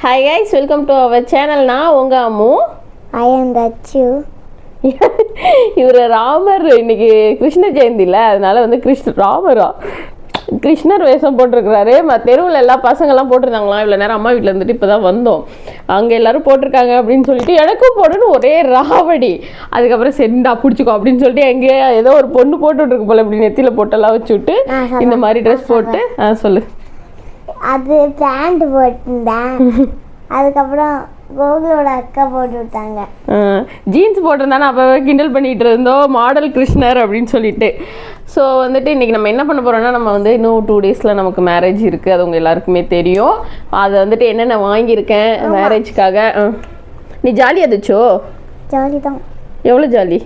Hi guys, welcome to our channel. நான் உங்க Ammu. I am Dachu. இவர் ராமர் இன்னைக்கு கிருஷ்ண ஜெயந்தில அதனால வந்து கிருஷ்ணர் வேஷம் போட்டிருக்கிறாரு. தெருவில் எல்லா பசங்கள்லாம் போட்டிருந்தாங்களாம். இவ்வளோ நேரம் அம்மா வீட்டில் இருந்துட்டு இப்போ தான் வந்தோம். அங்கே எல்லோரும் போட்டிருக்காங்க அப்படின்னு சொல்லிட்டு எனக்கும் போடணும் ஒரே ராவடி. அதுக்கப்புறம் செண்டா பிடிச்சிக்கோ அப்படின்னு சொல்லிட்டு எங்கேயோ ஏதோ ஒரு பொண்ணு போட்டுட்ருக்கு போல இப்படி நெத்தியில் போட்டெல்லாம் வச்சு விட்டு இந்த மாதிரி ட்ரெஸ் போட்டு சொல்லு. அது பேண்ட் போட்டிருந்தேன். அதுக்கப்புறம் கோகுலோட அக்கா போட்டு விட்டாங்க. ஜீன்ஸ் போட்டிருந்தானே அப்போ கிண்டல் பண்ணிகிட்டு இருந்தோம் மாடல் கிருஷ்ணர் அப்படின்னு சொல்லிட்டு. ஸோ வந்துட்டு இன்றைக்கி நம்ம என்ன பண்ண போகிறோம்னா, நம்ம வந்து இன்னும் 2 டேஸில் நமக்கு மேரேஜ் இருக்குது. அது உங்கள் எல்லாருக்குமே தெரியும். அதை வந்துட்டு என்னென்ன வாங்கியிருக்கேன் மேரேஜ்க்காக. நீ ஜாலியாக இருந்துச்சோ? ஜாலி தான். எவ்வளோ ஜாலி?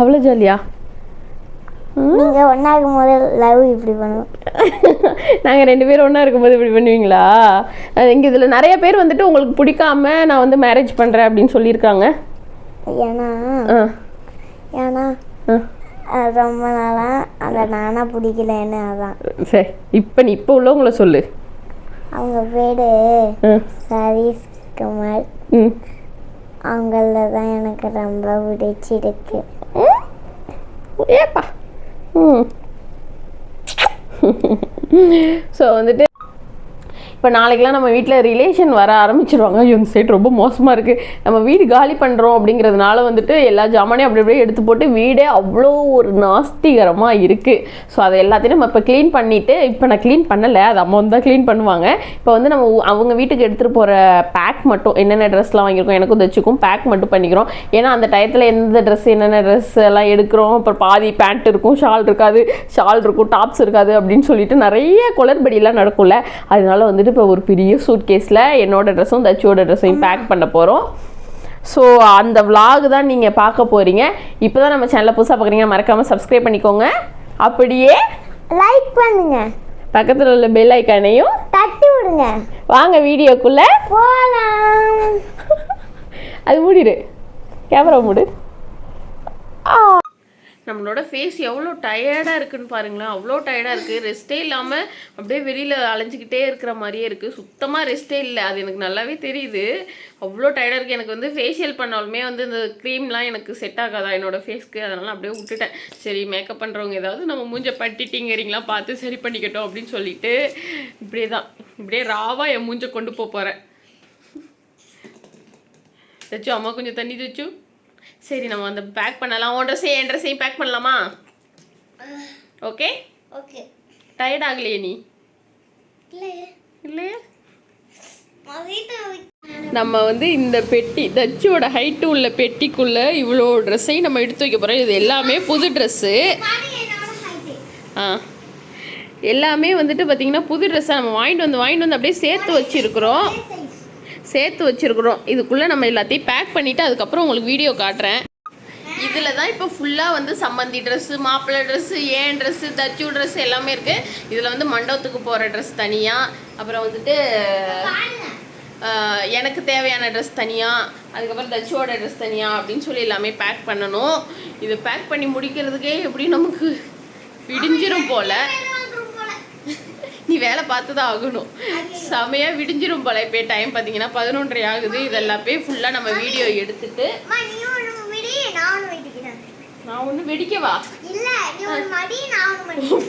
அவ்வளோ ஜாலியா? நீங்கள் ஒன்றா இருக்கும்போது லவ் இப்படி பண்ணுவோம். நாங்கள் 2 பேரும் ஒன்றா இருக்கும்போது இப்படி பண்ணுவீங்களா? இங்கே இதில் நிறைய பேர் வந்துட்டு உங்களுக்கு பிடிக்காம நான் வந்து மேரேஜ் பண்ணுறேன் அப்படின்னு சொல்லியிருக்காங்க. ஏன்னா ரொம்ப நாளாக அந்த நானா பிடிக்கலன்னு. அதான் சரி. இப்போ உள்ளவங்கள சொல்லு. அவங்க பேர் சதீஷ் குமார். அவங்கள தான் எனக்கு ரொம்ப பிடிச்சிருக்கு. ஏப்பா. ஸோ வந்துட்டு இப்போ நாளைக்கெலாம் நம்ம வீட்டில் ரிலேஷன் வர ஆரம்பிச்சிடுவாங்க. இந்த சைட் ரொம்ப மோசமாக இருக்குது. நம்ம வீடு காலி பண்ணுறோம் அப்படிங்கிறதுனால வந்துட்டு எல்லா ஜாமானையும் அப்படி அப்படியே எடுத்து போட்டு வீடே அவ்வளோ ஒரு நாஸ்திகரமாக இருக்குது. ஸோ அதை எல்லாத்தையும் நம்ம இப்போ க்ளீன் பண்ணிவிட்டு, இப்போ நான் க்ளீன் பண்ணலை, அது அம்மா வந்து தான் க்ளீன் பண்ணுவாங்க. இப்போ வந்து நம்ம அவங்க வீட்டுக்கு எடுத்துகிட்டு போகிற பேக் மட்டும் என்னென்ன ட்ரெஸ்லாம் வாங்கியிருக்கோம் எனக்கும் தச்சுக்கும் பேக் மட்டும் பண்ணிக்கிறோம். ஏன்னா அந்த டயத்தில் எந்த ட்ரெஸ் என்னென்ன ட்ரெஸ் எல்லாம் எடுக்கிறோம். அப்புறம் பாதி பேண்ட் இருக்கும், ஷால் இருக்காது, ஷால் இருக்கும், டாப்ஸ் இருக்காது அப்படின்னு சொல்லிட்டு நிறைய குளறுபடியெல்லாம் நடக்கும்ல. அதனால வந்துட்டு இப்போ ஒரு பெரிய சூட் கேஸில் என்னோட ட்ரெஸ்ஸும் தச்சியோட ட்ரெஸ்ஸையும் பேக் பண்ண போகிறோம். ஸோ அந்த விலாக் தான் நீங்கள் பார்க்க போகிறீங்க. இப்போ தான் நம்ம சேனலை புதுசாக பார்க்குறீங்க, மறக்காமல் சப்ஸ்கிரைப் பண்ணிக்கோங்க. அப்படியே லைக் பண்ணுங்க, பக்கத்தில் உள்ள பெல் ஐக்கானையும் தட்டி விடுங்க. வாங்க வீடியோக்குள்ளே போகலாம். அது மூடிடு, கேமரா மூடு. நம்மளோட ஃபேஸ் எவ்வளோ டயர்டாக இருக்குதுன்னு பாருங்களேன். அவ்வளோ டயர்டாக இருக்குது. ரெஸ்ட்டே இல்லாமல் அப்படியே வெளியில் அலைஞ்சிக்கிட்டே இருக்கிற மாதிரியே இருக்குது. சுத்தமாக ரெஸ்ட்டே இல்லை. அது எனக்கு நல்லாவே தெரியுது. அவ்வளோ டயர்டாக இருக்குது. எனக்கு வந்து ஃபேஷியல் பண்ணாலுமே வந்து இந்த க்ரீம்லாம் எனக்கு செட் ஆகாதா என்னோடய ஃபேஸ்க்கு. அதனால் அப்படியே விட்டுட்டேன். சரி, மேக்கப் பண்ணுறவங்க ஏதாவது நம்ம மூஞ்ச பட்டிட்டிங்கரிங்லாம் பார்த்து சரி பண்ணிக்கட்டும் அப்படின்னு சொல்லிட்டு இப்படியே ராவாக என் மூஞ்சை கொண்டு போகிறேன். தச்சு அம்மா கொஞ்சம் தண்ணி தச்சு. சரி, நம்ம அந்த பேக் பண்ணலாம். உன் ட்ரெஸ்ஸையும் என் ட்ரெஸ்ஸையும் பேக் பண்ணலாமா? Okay okay. டயர்ட் ஆகலையே நீ? இல்லையே. நம்ம வந்து இந்த பெட்டி தச்சோட ஹைட்டு உள்ள பெட்டிக்குள்ளே இவ்வளோ ட்ரெஸ்ஸையும் நம்ம எடுத்து வைக்க போகிறோம். இது எல்லாமே புது ட்ரெஸ்ஸு. எல்லாமே வந்துட்டு பார்த்திங்கன்னா புது ட்ரெஸ்ஸாக நம்ம வாங்கிட்டு வந்து அப்படியே சேர்த்து வச்சுருக்குறோம். இதுக்குள்ளே நம்ம எல்லாத்தையும் பேக் பண்ணிவிட்டு அதுக்கப்புறம் உங்களுக்கு வீடியோ காட்டுறேன். இதில் தான் இப்போ ஃபுல்லாக வந்து சம்மந்தி ட்ரெஸ்ஸு, மாப்பிள்ளை ட்ரெஸ்ஸு, ஏன் ட்ரெஸ்ஸு, தச்சு ட்ரெஸ்ஸு எல்லாமே இருக்குது. இதில் வந்து மண்டபத்துக்கு போகிற ட்ரெஸ் தனியாக, அப்புறம் வந்துட்டு எனக்கு தேவையான ட்ரெஸ் தனியாக, அதுக்கப்புறம் தச்சோட ட்ரெஸ் தனியாக அப்படின்னு சொல்லி எல்லாமே பேக் பண்ணணும். இது பேக் பண்ணி முடிக்கிறதுக்கே எப்படி நமக்கு விடிஞ்சிரும் போல். நீ வேலை பார்த்து தான் ஆகணும். செமையாக விடிஞ்சிரும் போல. இப்போ டைம் பார்த்தீங்கன்னா 11:30 ஆகுது. இதெல்லாம் போய் ஃபுல்லாக நம்ம வீடியோ எடுத்துட்டு நான் ஒன்று வெடிக்கவா?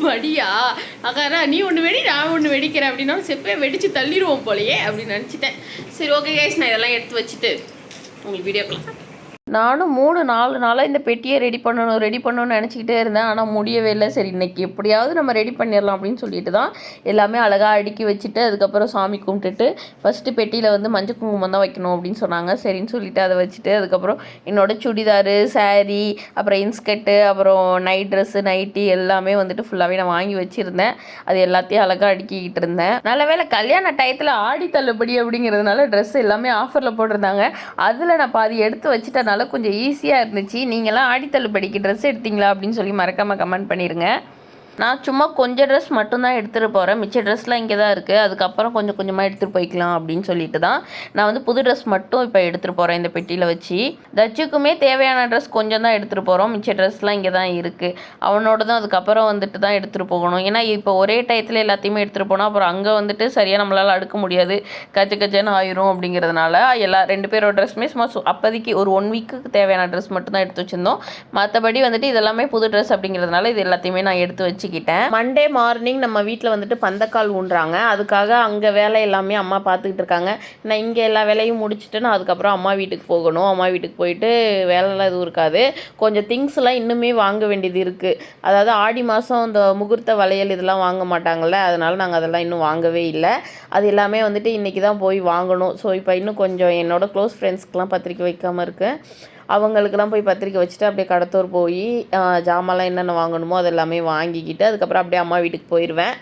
மடியா அக்கா, நீ ஒன்று வெடி நான் ஒன்று வெடிக்கிறேன் அப்படின்னா செப்பே வெடித்து தள்ளிடுவோம் போலையே அப்படின்னு நினச்சிட்டேன். சரி, ஓகே கைஸ், நான் இதெல்லாம் எடுத்து வச்சுட்டு உங்களுக்கு வீடியோக்கலாம். நானும் 3-4 நாளாக இந்த பெட்டியை ரெடி பண்ணணும்னு நினச்சிக்கிட்டே இருந்தேன். ஆனால் முடியவே இல்லை. சரி, இன்றைக்கி எப்படியாவது நம்ம ரெடி பண்ணிடலாம் அப்படின்னு சொல்லிட்டு தான் எல்லாமே அழகாக அடுக்கி வச்சுட்டு அதுக்கப்புறம் சாமி கும்பிட்டுட்டு ஃபஸ்ட்டு பெட்டியில் வந்து மஞ்சள் குங்குமம் தான் வைக்கணும் அப்படின்னு சொன்னாங்க. சரின்னு சொல்லிவிட்டு அதை வச்சுட்டு அதுக்கப்புறம் என்னோடய சுடிதாரு, சாரீ, அப்புறம் இன்ஸ்கர்ட்டு, அப்புறம் நைட் ட்ரெஸ்ஸு, நைட்டி எல்லாமே வந்துட்டு ஃபுல்லாகவே நான் வாங்கி வச்சுருந்தேன். அது எல்லாத்தையும் அழகாக அடுக்கிக்கிட்டு இருந்தேன். நல்ல வேளை கல்யாண டயத்தில் ஆடி தள்ளுபடி அப்படிங்கிறதுனால ட்ரெஸ் எல்லாமே ஆஃபரில் போட்டிருந்தாங்க. அதில் நான் பாதி எடுத்து வச்சுட்டேன். கொஞ்சம் ஈஸியாக இருந்துச்சு. நீங்களாம் ஆடி தள்ளுபடிக்கு ட்ரெஸ் எடுத்தீங்களா அப்படின்னு சொல்லி மறக்காமல் கமெண்ட் பண்ணிடுங்க. நான் சும்மா கொஞ்சம் ட்ரெஸ் மட்டும்தான் எடுத்துகிட்டு போகிறேன், மிச்ச ட்ரெஸ்லாம் இங்கே தான் இருக்குது. அதுக்கப்புறம் கொஞ்சம் கொஞ்சமாக எடுத்துகிட்டு போய்க்கலாம் அப்படின்னு சொல்லிட்டு தான் நான் வந்து புது ட்ரெஸ் மட்டும் இப்போ எடுத்துகிட்டு போகிறேன் இந்த பெட்டியில் வச்சு. தச்சுக்குமே தேவையான ட்ரெஸ் கொஞ்சம் தான் எடுத்துகிட்டு போகிறோம், மிச்ச ட்ரெஸ்லாம் இங்கே தான் இருக்குது. அவனோட தான் அதுக்கப்புறம் வந்துட்டு தான் எடுத்துகிட்டு போகணும். ஏன்னா இப்போ ஒரே டயத்தில் எல்லாத்தையுமே எடுத்துகிட்டு போனால் அப்புறம் அங்கே வந்துட்டு சரியாக நம்மளால் அடுக்க முடியாது, கச்சன்னு ஆயிரும். அப்படிங்கிறதுனால எல்லா 2 பேரோட ட்ரெஸ்ஸுமே சும்மா அப்போதைக்கு ஒரு 1 வீக்குக்கு தேவையான ட்ரெஸ் மட்டும் தான் எடுத்து வச்சுருந்தோம். மற்றபடி வந்துட்டு இதெல்லாமே புது ட்ரெஸ் அப்படிங்கிறதுனால இது எல்லாத்தையுமே நான் எடுத்து வச்சுக்கிட்டேன். மண்டே மார்னிங் நம்ம வீட்டில் வந்துட்டு பந்தக்கால் ஊன்றாங்க, அதுக்காக அங்கே வேலை எல்லாமே அம்மா பார்த்துக்கிட்டு இருக்காங்க. நான் இங்கே எல்லா வேலையும் முடிச்சுட்டு நான் அதுக்கப்புறம் அம்மா வீட்டுக்கு போகணும். அம்மா வீட்டுக்கு போயிட்டு வேலைலாம் எதுவும் இருக்காது, கொஞ்சம் திங்ஸ்லாம் இன்னுமே வாங்க வேண்டியது இருக்குது. அதாவது ஆடி மாதம் இந்த முகூர்த்த வளையல் இதெல்லாம் வாங்க மாட்டாங்கள்ல, அதனால் நாங்கள் அதெல்லாம் இன்னும் வாங்கவே இல்லை. அது எல்லாமே வந்துட்டு இன்றைக்கி தான் போய் வாங்கணும். ஸோ இப்போ இன்னும் கொஞ்சம் என்னோடய க்ளோஸ் ஃப்ரெண்ட்ஸ்க்கெலாம் பத்திரிக்கை வைக்காமல் இருக்கேன், அவங்களுக்கெல்லாம் போய் பத்திரிக்கை வச்சுட்டு அப்படியே கடத்தூர் போய் ஜாமான்லாம் என்னென்ன வாங்கணுமோ அதெல்லாமே வாங்கிக்கிட்டு அதுக்கப்புறம் அப்படியே அம்மா வீட்டுக்கு போயிடுவேன்.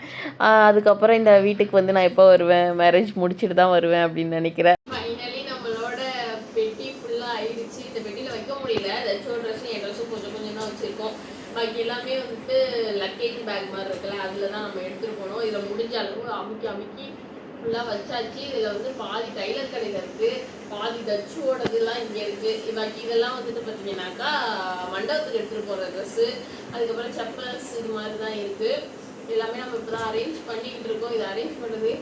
அதுக்கப்புறம் இந்த வீட்டுக்கு வந்து நான் எப்போ வருவேன், மேரேஜ் முடிச்சுட்டு தான் வருவேன் அப்படின்னு நினைக்கிறேன். ஃபைனலி நம்மளோட பெட்டி ஃபுல்லாக ஆயிடுச்சு. இந்த பெட்டியில் வைக்க முடியல, ஏதாச்சும் ட்ரெஸ்ஸும் என் ட்ரெஸ்ஸும் கொஞ்சம் கொஞ்சம் தான் வச்சுருக்கோம். பாக்கி எல்லாமே வந்துட்டு லக்கேஜ் பேக் மாதிரி இருக்குல்ல, அதில் தான் நம்ம எடுத்துகிட்டு போகணும். இதில் முடிஞ்ச அளவு அமுக்கி ஃபுல்லாக வச்சாச்சு. இதில் வந்து பாதி டைலர் கடையில் இருக்குது, பாதி தச்சுவோடதுலாம் இங்கே இருக்குது. பாக்கி இதெல்லாம் வந்துட்டு பார்த்தீங்கன்னாக்கா மண்டபத்துக்கு எடுத்துகிட்டு போகிற ட்ரெஸ்ஸு, அதுக்கப்புறம் செப்பல்ஸ் இது மாதிரி தான் இருக்குது. எல்லாமே நம்ம இப்போ தான் அரேஞ்ச் பண்ணிக்கிட்டு இருக்கோம். இதை அரேஞ்ச் பண்ணுறதே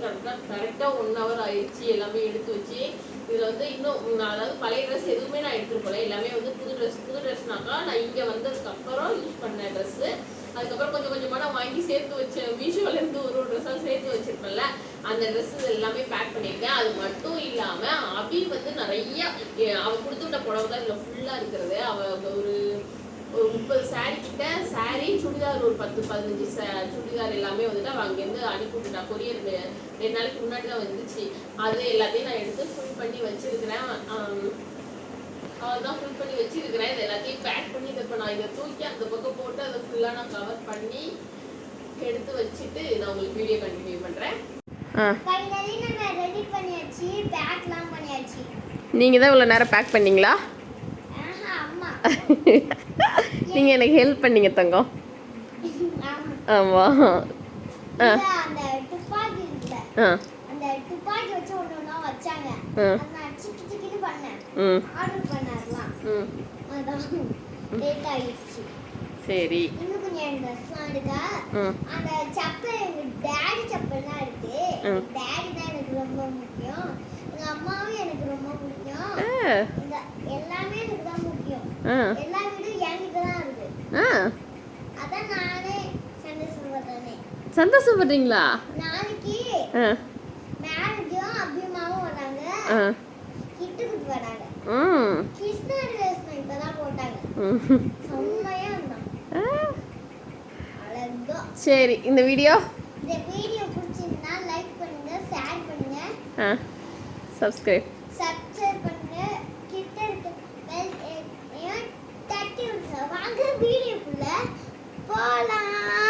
கரெக்டாக 1 hour ஆயிடுச்சு. எல்லாமே எடுத்து வச்சு இதில் வந்து இன்னும் அதாவது பழைய ட்ரெஸ் எதுவுமே நான் எடுத்துகிட்டு போகல, எல்லாமே வந்து புது ட்ரெஸ்னாக்கா நான் இங்கே வந்ததுக்கப்புறம் யூஸ் பண்ண ட்ரெஸ்ஸு. அதுக்கப்புறம் கொஞ்சம் கொஞ்சமாக நான் வாங்கி சேர்த்து வச்சேன், மீஷோலேருந்து ஒரு ட்ரெஸ்ஸாக சேர்த்து வச்சுருப்பேன்ல, அந்த ட்ரெஸ்ஸு எல்லாமே பேக் பண்ணியிருக்கேன். அது மட்டும் இல்லாமல் அபி வந்து நிறைய அவள் கொடுத்து விட்ட புடவை தான் இதில் ஃபுல்லாக இருக்கிறது. அவள் ஒரு 30 saree கிட்ட, saree சுடிதார் ஒரு 10-15 சுடிதார் எல்லாமே வந்துட்டு அவள் அங்கேருந்து அனுப்பி விட்டுட்டா. கொரியர் 2 நாளைக்கு முன்னாடி தான் வந்துச்சு. அது எல்லாத்தையும் நான் எடுத்து ஃபுல் பண்ணி வச்சுருக்கிறேன். அவள் தான் ஃபுல் பண்ணி வச்சுருக்கிறேன். இது எல்லாத்தையும் பேக் பண்ணி இப்போ நான் இதை தூக்கி அந்த பக்கம் போட்டு அதை ஃபுல்லாக நான் கவர் பண்ணி எடுத்து வச்சுட்டு நான் உங்களுக்கு வீடியோ கண்டினியூ பண்ணுறேன். நீங்கள் தான் இவ்வளோ நேரம் பேக் பண்ணீங்களா? நீங்கள் எனக்கு ஹெல்ப் பண்ணீங்க தங்கம். ஆமாம். சரி. அந்த செப்பல் எங்க டாடி செப்பல் தான் இருக்கு. டாடி தான் எனக்கு ரொம்ப முக்கியம், எங்க அம்மாவும் எனக்கு ரொம்ப முக்கியம், எல்லாமே எனக்கு தான் முக்கியம். எல்லா வீடும் என்கிட்ட தான் இருக்கு. அதான் நானே சந்தோஷப்படுறேன். சந்தோஷப்படுறீங்களா? நாளைக்கு மேரேஜும் அபிமாவும் வராங்க, கிட்டுக்கு வராங்க. கிருஷ்ணர் ட்ரெஸ் இப்பதான் போட்டாங்க, செம்மையா இருந்தாங்க. சரி, இந்த வீடியோ பிடிச்சிருந்தா லைக் பண்ணுங்க, ஷேர் பண்ணுங்க, சப்ஸ்கிரைப் பண்ணுங்க, கிட்ட இருக்க பெல் ஐகானை தட்டி விடுங்க. வாங்க வீடியோக்குள்ள போலாம்.